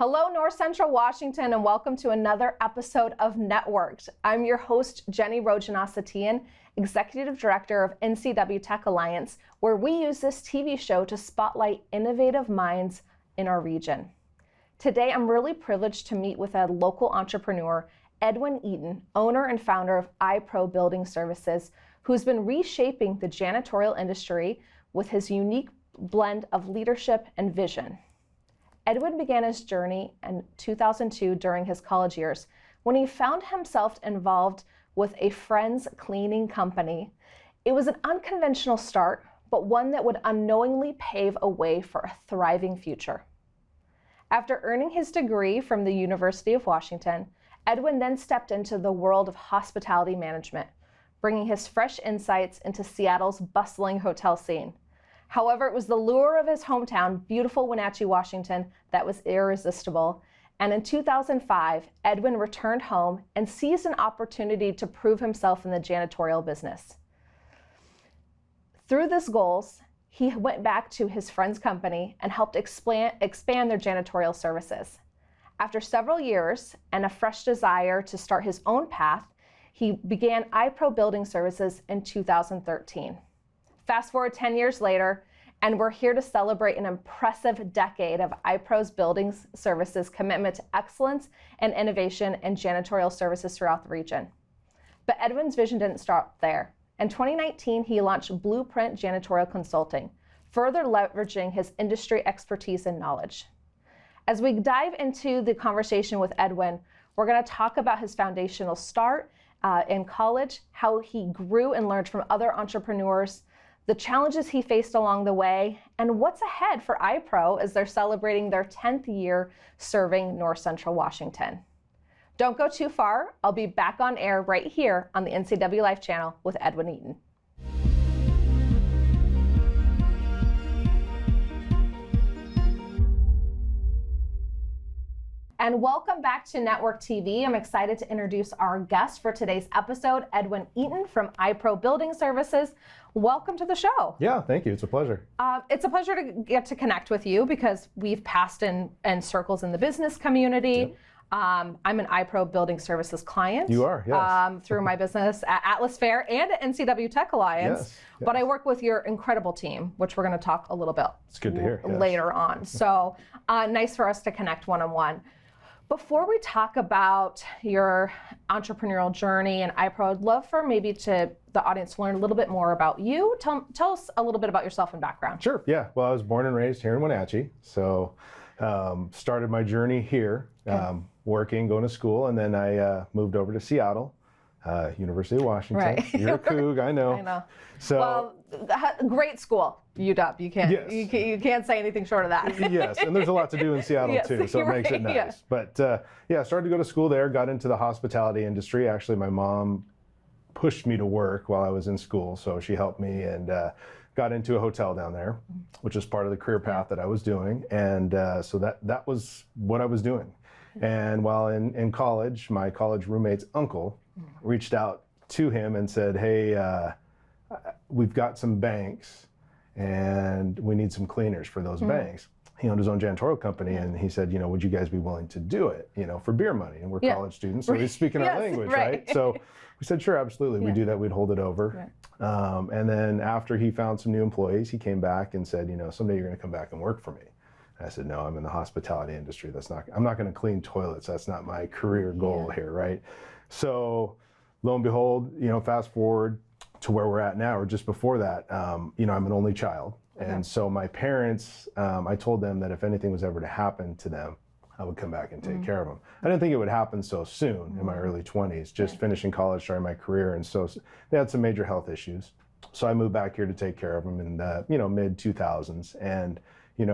Hello, North Central Washington, and welcome to another episode of Networked. I'm your host, Jenny Rojanasatian, Executive Director of NCW Tech Alliance, where we use this TV show to spotlight innovative minds in our region. Today, I'm really privileged to meet with a local entrepreneur, Edwin Eaton, owner and founder of iPro Building Services, who's been reshaping the janitorial industry with his unique blend of leadership and vision. Edwin began his journey in 2002 during his college years when he found himself involved with a friend's cleaning company. It was an unconventional start, but one that would unknowingly pave a way for a thriving future. After earning his degree from the University of Washington, Edwin then stepped into the world of hospitality management, bringing his fresh insights into Seattle's bustling hotel scene. However, it was the lure of his hometown, beautiful Wenatchee, Washington, that was irresistible. And in 2005, Edwin returned home and seized an opportunity to prove himself in the janitorial business. Through these goals, he went back to his friend's company and helped expand their janitorial services. After several years and a fresh desire to start his own path, he began iPro Building Services in 2013. Fast forward 10 years later, and we're here to celebrate an impressive decade of iPro's Building Services commitment to excellence and innovation in janitorial services throughout the region. But Edwin's vision didn't stop there. In 2019, he launched BluePrint Janitorial Consulting, further leveraging his industry expertise and knowledge. As we dive into the conversation with Edwin, we're going to talk about his foundational start in college, how he grew and learned from other entrepreneurs, the challenges he faced along the way, and what's ahead for iPro as they're celebrating their 10th year serving North Central Washington. Don't go too far. I'll be back on air right here on the NCW Life channel with Edwin Eaton. And welcome back to Network TV. I'm excited to introduce our guest for today's episode, Edwin Eaton from iPro Building Services. Welcome to the show. Yeah, thank you. It's a pleasure. It's a pleasure to get to connect with you because we've passed in circles in the business community. Yep. I'm an iPro Building Services client. You are, yes. Through my business at Atlas Fair and at NCW Tech Alliance. Yes. But I work with your incredible team, which we're going to talk a little bit It's good to hear, yes. later on. So nice for us to connect one-on-one. Before we talk about your entrepreneurial journey and iPro, I'd love for maybe to the audience to learn a little bit more about you. Tell us a little bit about yourself and background. Sure, yeah. Well, I was born and raised here in Wenatchee. So started my journey here, working, going to school, and then I moved over to Seattle, University of Washington. Right. You're a Coug, I know. I know. So, well, great school, UW. You can't, yes. you can't say anything short of that. Yes, and there's a lot to do in Seattle Yes, too, so it makes it nice. Yeah. But yeah, started to go to school there, got into the hospitality industry. Actually, my mom pushed me to work while I was in school, so she helped me and got into a hotel down there, which is part of the career path that I was doing. And so that was what I was doing. And while in college, my college roommate's uncle reached out to him and said, hey, we've got some banks and we need some cleaners for those banks. He owned his own janitorial company, and he said, would you guys be willing to do it, for beer money? And we're college students, so he's speaking our language, right? So we said, sure, absolutely. We'd do that. We'd hold it over. Right. And then after he found some new employees, he came back and said, someday you're going to come back and work for me. And I said, no, I'm in the hospitality industry. I'm not going to clean toilets. That's not my career goal here, right? So lo and behold, fast forward to where we're at now, or just before that, I'm an only child. And so my parents, I told them that if anything was ever to happen to them, I would come back and take care of them. I didn't think it would happen so soon in my early 20s, just finishing college, starting my career. And so they had some major health issues. So I moved back here to take care of them in the, mid 2000s. And,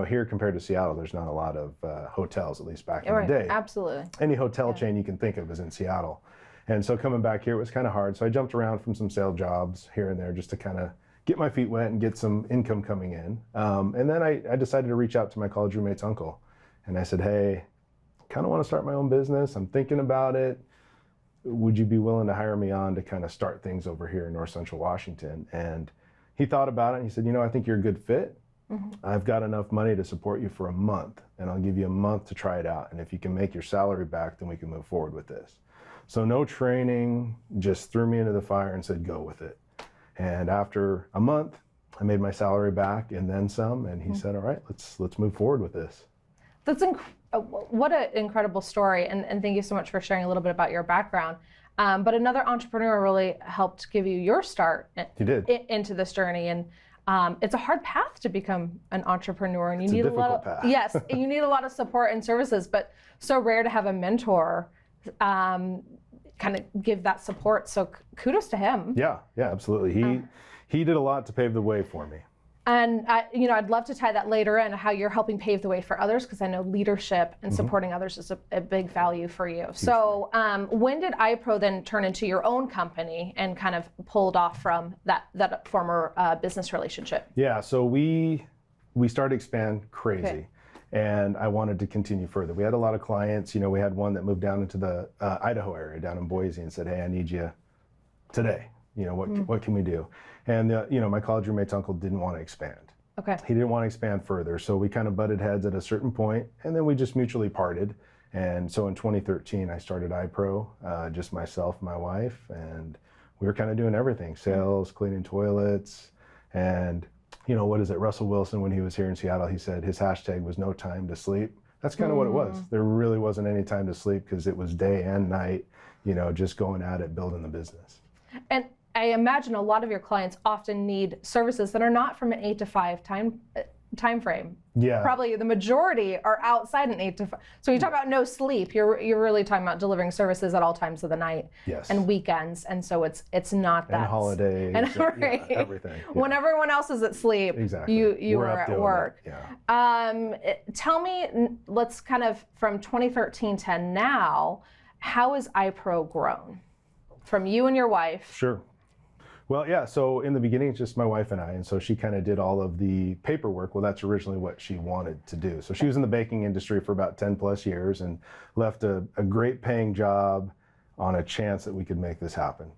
here compared to Seattle, there's not a lot of hotels, at least back in the day. Absolutely. Any hotel chain you can think of is in Seattle. And so coming back here was kind of hard. So I jumped around from some sales jobs here and there just to kind of get my feet wet and get some income coming in. And then I decided to reach out to my college roommate's uncle. And I said, hey, kind of want to start my own business. I'm thinking about it. Would you be willing to hire me on to kind of start things over here in North Central Washington? And he thought about it and he said, I think you're a good fit. I've got enough money to support you for a month, and I'll give you a month to try it out. And if you can make your salary back, then we can move forward with this. So no training, just threw me into the fire and said, go with it. And after a month, I made my salary back and then some, and he said, all right, let's move forward with this. That's what an incredible story, and thank you so much for sharing a little bit about your background. But another entrepreneur really helped give you your start into this journey, and it's a hard path to become an entrepreneur, and you need a lot of path. Yes, you need a lot of support and services, but so rare to have a mentor kind of give that support. So kudos to him. Yeah, absolutely. He did a lot to pave the way for me. And I'd love to tie that later in, how you're helping pave the way for others, because I know leadership and supporting others is a big value for you. So when did iPro then turn into your own company and kind of pulled off from that former business relationship? Yeah, so we started to expand crazy. Okay. And I wanted to continue further. We had a lot of clients. We had one that moved down into the Idaho area, down in Boise, and said, hey, I need you today. What can we do? And my college roommate's uncle didn't want to expand. Okay. He didn't want to expand further, so we kind of butted heads at a certain point, and then we just mutually parted. And so in 2013, I started iPro, just myself and my wife, and we were kind of doing everything: sales, cleaning toilets, and what is it? Russell Wilson, when he was here in Seattle, he said his hashtag was no time to sleep. That's kind of what it was. There really wasn't any time to sleep because it was day and night, just going at it, building the business. And I imagine a lot of your clients often need services that are not from an 8 to 5 time frame. Yeah. Probably the majority are outside an 8 to 5. So you talk about no sleep, you're really talking about delivering services at all times of the night. Yes. And weekends, and so it's not that. And holidays. And everything. Yeah. When everyone else is at sleep, exactly. you are at work. Yeah. Tell me, let's kind of from 2013 to now, how has iPro grown? From you and your wife. Sure. Well, yeah, so in the beginning, it's just my wife and I, and so she kind of did all of the paperwork. Well, that's originally what she wanted to do. So she was in the baking industry for about 10 plus years and left a great paying job on a chance that we could make this happen.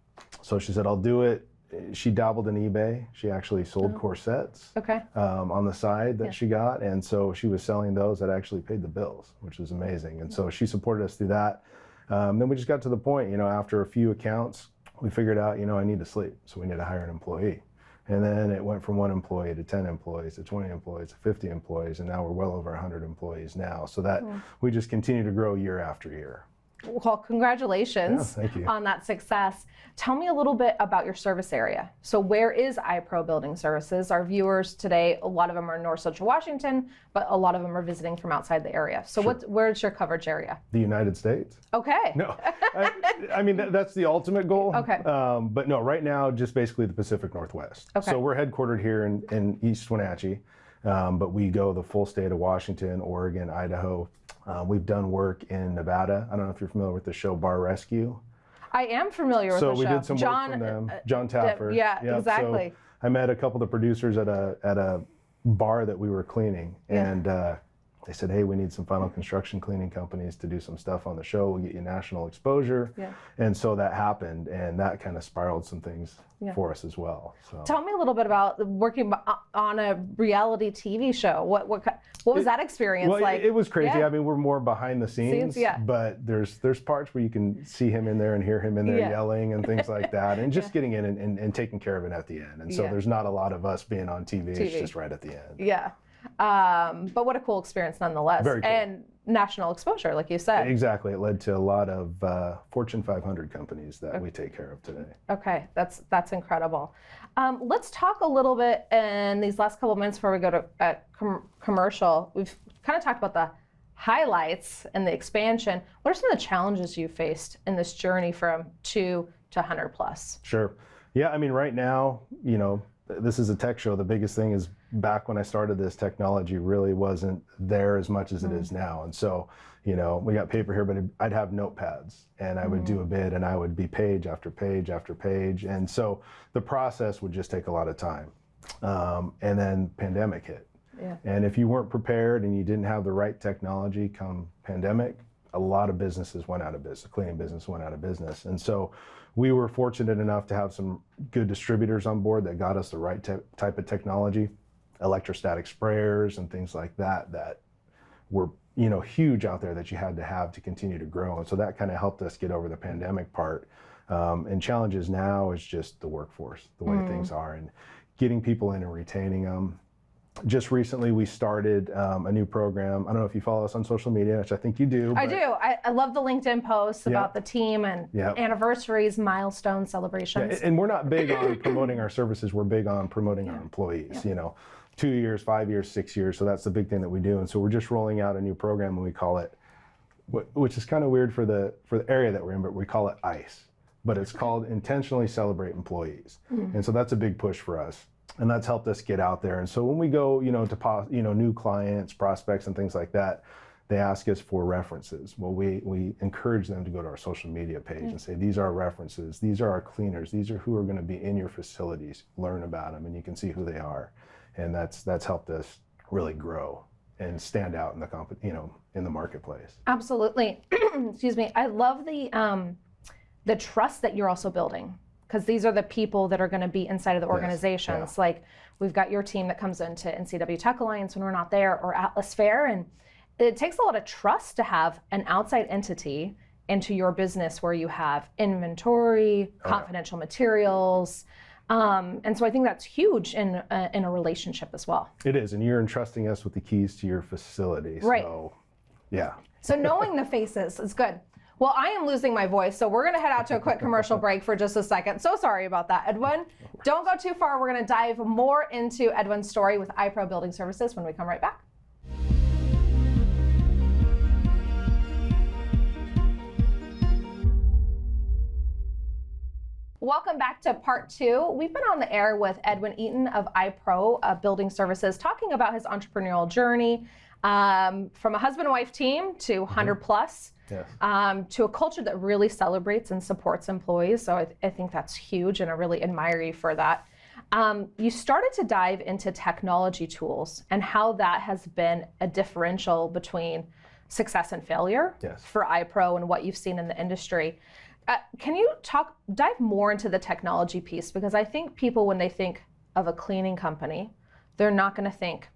So she said, I'll do it. She dabbled in eBay. She actually sold corsets on the side that she got, and so she was selling those that actually paid the bills, which was amazing. And so she supported us through that. Then we just got to the point, after a few accounts, we figured out, I need to sleep, so we need to hire an employee. And then it went from 1 employee to 10 employees to 20 employees to 50 employees, and now we're well over 100 employees now. So that we just continue to grow year after year. Well, congratulations on that success. Tell me a little bit about your service area. So where is iPro building services? Our viewers today, a lot of them are in North Central Washington, but a lot of them are visiting from outside the area. So where's your coverage area? The United States. Okay. No, I mean, that's the ultimate goal. Okay. But no, right now, just basically the Pacific Northwest. Okay. So we're headquartered here in East Wenatchee, but we go the full state of Washington, Oregon, Idaho. We've done work in Nevada. I don't know if you're familiar with the show Bar Rescue. I am familiar with the show. So we did some work from them. John Taffer. Yeah, exactly. So I met a couple of the producers at a bar that we were cleaning, and they said, hey, we need some final construction cleaning companies to do some stuff on the show. We'll get you national exposure. Yeah. And so that happened, and that kind of spiraled some things for us as well. So. Tell me a little bit about working on a reality TV show. What was that experience like? It was crazy. Yeah. I mean, we're more behind the scenes, but there's parts where you can see him in there and hear him in there yelling and things like that, and just getting in and taking care of it at the end. And so there's not a lot of us being on TV. It's just right at the end. Yeah. But what a cool experience nonetheless. Very cool. And national exposure, like you said. Exactly. It led to a lot of Fortune 500 companies that we take care of today. Okay, that's incredible. Let's talk a little bit in these last couple of minutes before we go to commercial. We've kind of talked about the highlights and the expansion. What are some of the challenges you faced in this journey from 2 to 100 plus? Sure. Yeah, I mean, right now, this is a tech show. The biggest thing is back when I started this, technology really wasn't there as much as it is now. And so, we got paper here, but I'd have notepads, and I would do a bid, and I would be page after page after page. And so the process would just take a lot of time. And then pandemic hit. Yeah. And if you weren't prepared and you didn't have the right technology come pandemic, a lot of businesses went out of business. The cleaning business went out of business. And so we were fortunate enough to have some good distributors on board that got us the right type of technology. electrostatic sprayers and things like that that were, you know, huge out there that you had to have to continue to grow. And so that kind of helped us get over the pandemic part. And challenges now is just the workforce, the way things are, and getting people in and retaining them. Just recently, we started a new program. I don't know if you follow us on social media, which I think you do. I do. I love the LinkedIn posts about the team and anniversaries, milestones, celebrations. Yeah, and we're not big on promoting our services. We're big on promoting our employees, you know, 2 years, 5 years, 6 years. So that's the big thing that we do. And so we're just rolling out a new program, and we call it, which is kind of weird for the area that we're in, but we call it ICE. But it's called Intentionally Celebrate Employees. And so that's a big push for us. And that's helped us get out there. And so when we go, you know, to new clients, prospects, and things like that, they ask us for references. Well, we encourage them to go to our social media page and say, these are our references, these are our cleaners, these are who are going to be in your facilities. Learn about them, and you can see who they are. And that's helped us really grow and stand out in the in the marketplace. Absolutely. Excuse me. I love the trust that you're also building, because these are the people that are going to be inside of the organizations. Yes, Like, we've got your team that comes into NCW Tech Alliance when we're not there, or Atlas Fair, and it takes a lot of trust to have an outside entity into your business where you have inventory, confidential materials, and so I think that's huge in a relationship as well. It is, and you're entrusting us with the keys to your facility. Right. So, yeah. So knowing the faces is good. Well, I am losing my voice, so we're going to head out to a quick commercial break for just a second. So sorry about that, Edwin. Don't go too far. We're going to dive more into Edwin's story with iPro Building Services when we come right back. Welcome back to part 2. We've been on the air with Edwin Eaton of iPro Building Services, talking about his entrepreneurial journey from a husband and wife team to 100 plus. Yes. To a culture that really celebrates and supports employees. So I think that's huge, and I really admire you for that. You started to dive into technology tools and how that has been a differential between success and failure for iPro and what you've seen in the industry. Can you dive more into the technology piece? Because I think people, when they think of a cleaning company, they're not going to think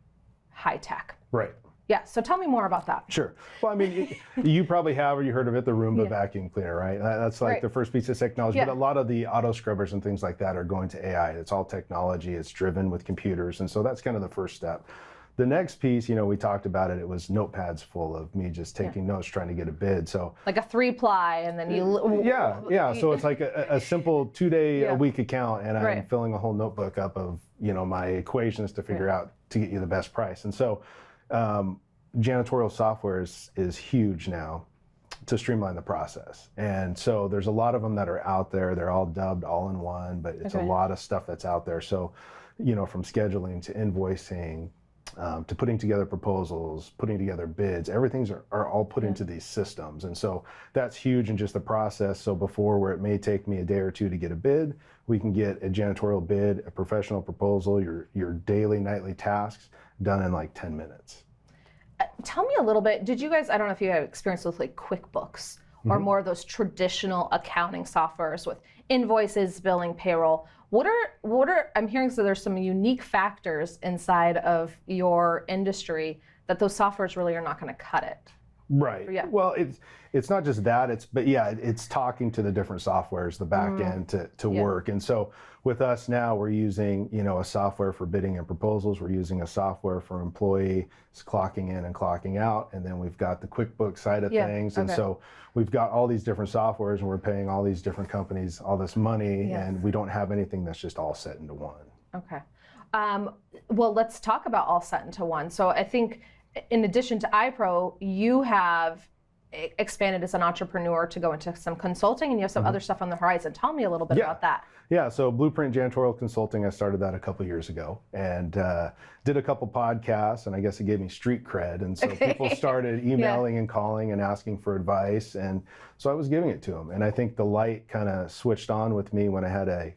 high tech. Right. Yeah, so tell me more about that. Sure. Well, I mean, you probably have, or you heard of it, the Roomba vacuum cleaner, right? That's like the first piece of technology. But a lot of the auto scrubbers and things like that are going to AI. It's all technology. It's driven with computers. And so that's kind of the first step. The next piece, you know, we talked about it. It was notepads full of me just taking notes, trying to get a bid. So like a 3-ply, and then you... Yeah. So it's like a simple 2-day a week account, and I'm filling a whole notebook up of, you know, my equations to figure out to get you the best price. And so janitorial software is huge now to streamline the process. And so there's a lot of them that are out there. They're all dubbed all-in-one, but it's a lot of stuff that's out there. So, you know, from scheduling to invoicing, to putting together proposals, putting together bids, everything's are all put into these systems. And so that's huge in just the process. So before, where it may take me a day or two to get a bid, we can get a janitorial bid, a professional proposal, your daily, nightly tasks done in like 10 minutes. Tell me a little bit, did you guys, I don't know if you have experience with like QuickBooks or more of those traditional accounting softwares with invoices, billing, payroll. What are I'm hearing, so there's some unique factors inside of your industry that those softwares really are not going to cut it. Right. Yeah. Well, it's not just that. It's talking to the different softwares, the back end to work. And so with us now, we're using, you know, a software for bidding and proposals. We're using a software for employees clocking in and clocking out. And then we've got the QuickBooks side of things. And so we've got all these different softwares, and we're paying all these different companies all this money, and we don't have anything that's just all set into one. Okay. Well, let's talk about all set into one. So I think, in addition to iPro, you have expanded as an entrepreneur to go into some consulting, and you have some other stuff on the horizon. Tell me a little bit about that. Yeah, so BluePrint Janitorial Consulting, I started that a couple years ago, and did a couple podcasts, and I guess it gave me street cred. And so people started emailing and calling and asking for advice, and so I was giving it to them. And I think the light kind of switched on with me when I had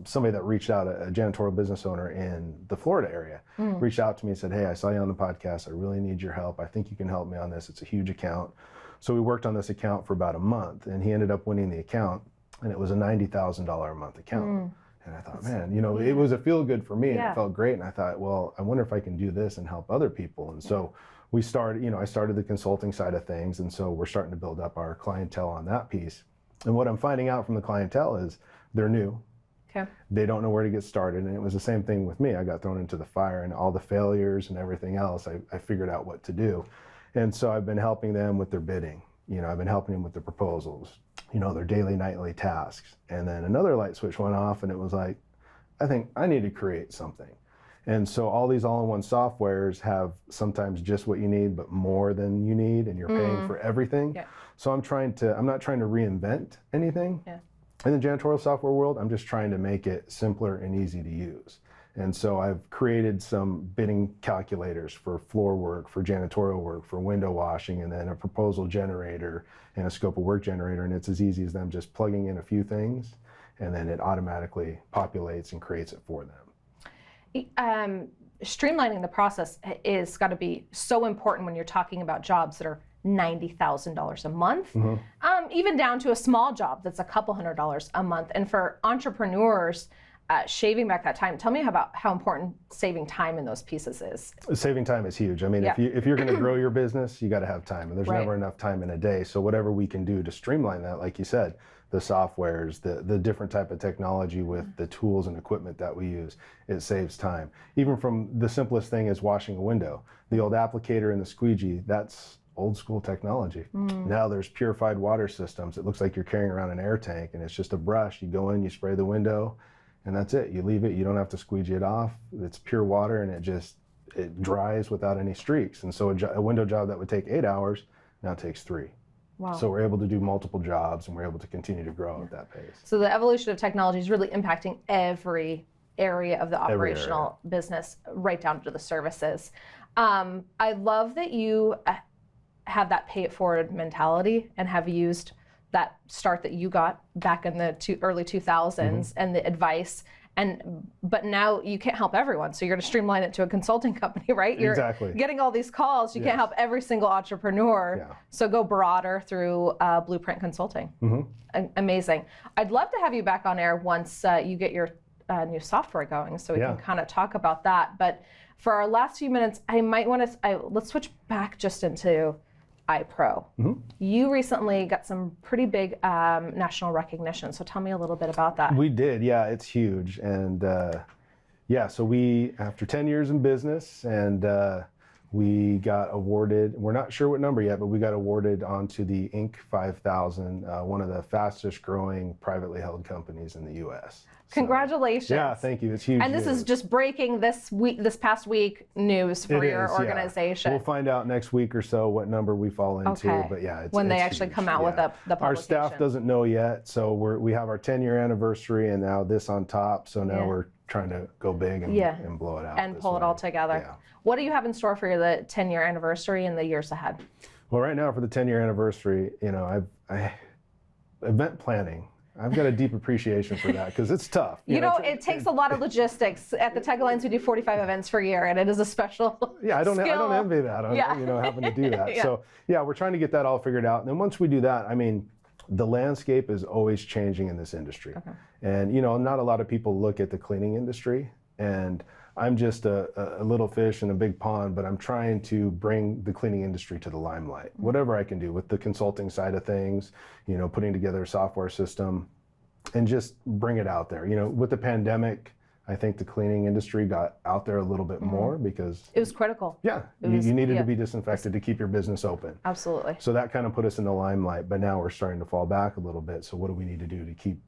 somebody that reached out, a janitorial business owner in the Florida area, reached out to me and said, "Hey, I saw you on the podcast. I really need your help. I think you can help me on this. It's a huge account." So we worked on this account for about a month, and he ended up winning the account, and it was a $90,000 a month account. And I thought, man, you know, it was a feel good for me and Yeah. it felt great. And I thought, well, I wonder if I can do this and help other people. And so we started, you know, I started the consulting side of things. And so we're starting to build up our clientele on that piece. And what I'm finding out from the clientele is they're new. Okay. They don't know where to get started. And it was the same thing with me. I got thrown into the fire and all the failures and everything else. I figured out what to do. And so I've been helping them with their bidding. You know, I've been helping them with their proposals, you know, their daily, nightly tasks. And then another light switch went off and it was like, I think I need to create something. And so all these all-in-one softwares have sometimes just what you need, but more than you need, and you're paying for everything. Yeah. So I'm not trying to reinvent anything. Yeah. In the janitorial software world, I'm just trying to make it simpler and easy to use. And so I've created some bidding calculators for floor work, for janitorial work, for window washing, and then a proposal generator and a scope of work generator. And it's as easy as them just plugging in a few things, and then it automatically populates and creates it for them. Streamlining the process is got to be so important when you're talking about jobs that are $90,000 a month, even down to a small job that's a couple $100s a month. And for entrepreneurs, shaving back that time. Tell me about how important saving time in those pieces is. Saving time is huge. I mean, if you're going to grow your business, you got to have time, and there's never enough time in a day. So whatever we can do to streamline that, like you said, the softwares, the different type of technology with the tools and equipment that we use, it saves time. Even from the simplest thing as washing a window, the old applicator and the squeegee, that's old school technology. Now there's purified water systems. It looks like you're carrying around an air tank, and it's just a brush. You go in, you spray the window, and that's it. You leave it. You don't have to squeegee it off. It's pure water, and it dries without any streaks. And so a window job that would take 8 hours now takes 3. Wow. So we're able to do multiple jobs, and we're able to continue to grow at that pace. So the evolution of technology is really impacting every area of the operational business, right down to the services. I love that you have that pay it forward mentality and have used that start that you got back in the early 2000s and the advice. But now you can't help everyone, so you're going to streamline it to a consulting company, right? You're getting all these calls. You can't help every single entrepreneur, so go broader through BluePrint Consulting. Amazing. I'd love to have you back on air once you get your new software going, so we can kind of talk about that. But for our last few minutes, I might want to let's switch back just into iPro. You recently got some pretty big national recognition, so tell me a little bit about that. We did, yeah, it's huge. And so we, after 10 years in business, and we got awarded, we're not sure what number yet, but we got awarded onto the Inc. 5000, one of the fastest growing privately held companies in the U.S. Congratulations. So, yeah, thank you. It's huge. And this is just breaking this past week news for your organization. Yeah. We'll find out next week or so what number we fall into. But yeah, when they actually come out with the publication. Our staff doesn't know yet, so we have our 10-year anniversary, and now this on top. So now we're trying to go big and blow it out and pull it all together. Yeah. What do you have in store for the 10-year anniversary and the years ahead? Well, right now for the 10-year anniversary, you know, event planning. I've got a deep appreciation for that because it's tough. You know, it takes a lot of logistics. At the Tech Alliance, we do 45 events per year, and it is a special I don't skill. envy that. You know, having to do that. So we're trying to get that all figured out. And then once we do that, I mean, the landscape is always changing in this industry. And you know, not a lot of people look at the cleaning industry, and I'm just a little fish in a big pond, but I'm trying to bring the cleaning industry to the limelight. Whatever I can do with the consulting side of things, you know, putting together a software system and just bring it out there. You know, with the pandemic, I think the cleaning industry got out there a little bit more because it was critical. Yeah, you needed to be disinfected to keep your business open. Absolutely. So that kind of put us in the limelight, but now we're starting to fall back a little bit. So what do we need to do to keep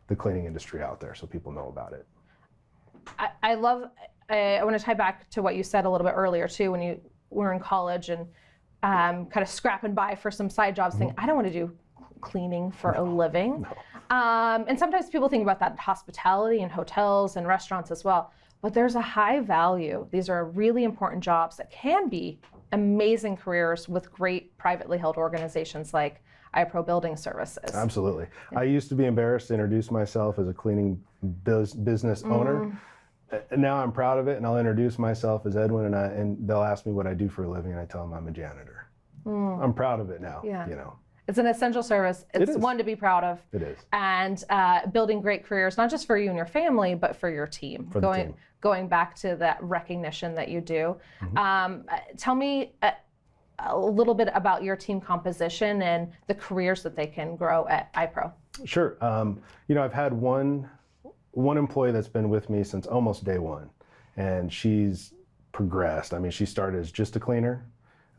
the cleaning industry out there so people know about it? I want to tie back to what you said a little bit earlier too, when you were in college and kind of scrapping by for some side jobs, saying, I don't want to do cleaning for a living. And sometimes people think about that in hospitality and hotels and restaurants as well. But there's a high value. These are really important jobs that can be amazing careers with great privately held organizations like iPro Building Services. Absolutely. I used to be embarrassed to introduce myself as a cleaning business owner. And now I'm proud of it, and I'll introduce myself as Edwin, and they'll ask me what I do for a living, and I tell them I'm a janitor. I'm proud of it now. You know. It's an essential service. It's one to be proud of. It is. And building great careers, not just for you and your family, but for your team. For the team. Going back to that recognition that you do. Tell me a little bit about your team composition and the careers that they can grow at iPro. Sure. I've had one employee that's been with me since almost day one, and she's progressed. I mean, she started as just a cleaner,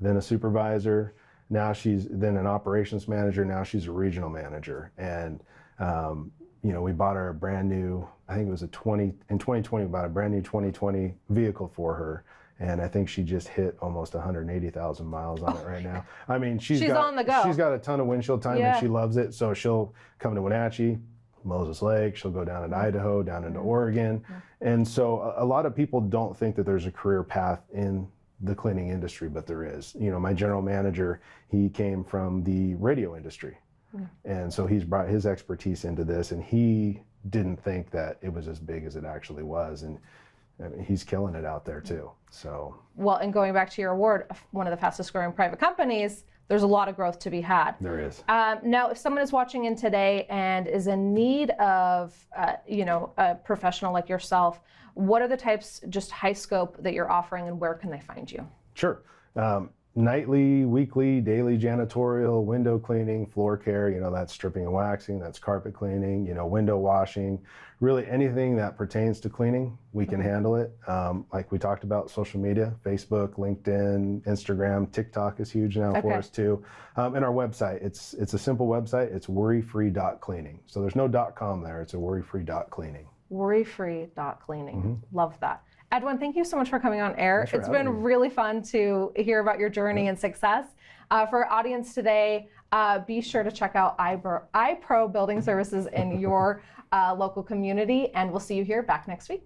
then a supervisor. Now she's then an operations manager. Now she's a regional manager. And, we bought her a brand new, I think it was in 2020, we bought a brand new 2020 vehicle for her. And I think she just hit almost 180,000 miles on it right now. I mean, she's on the go. She's got a ton of windshield time and she loves it. So she'll come to Wenatchee, Moses Lake, she'll go down into Idaho, down into Oregon. And so a lot of people don't think that there's a career path in the cleaning industry, but there is. My general manager, he came from the radio industry. And so he's brought his expertise into this, and he didn't think that it was as big as it actually was. And I mean, he's killing it out there too. So. Well, and going back to your award, one of the fastest growing private companies, there's a lot of growth to be had. There is. Now, if someone is watching in today and is in need of, a professional like yourself, what are the types, just high scope, that you're offering, and where can they find you? Sure. Nightly, weekly, daily janitorial, window cleaning, floor care, that's stripping and waxing, that's carpet cleaning, window washing, really anything that pertains to cleaning, we can handle it. Like we talked about, social media, Facebook, LinkedIn, Instagram, TikTok is huge now for us too. And our website, it's a simple website, it's worryfree.cleaning. So there's no .com there, it's a worryfree.cleaning. Worryfree.cleaning, Love that. Edwin, thank you so much for coming on air. It's been really fun to hear about your journey and success. For our audience today, be sure to check out iPro Building Services in your local community, and we'll see you here back next week.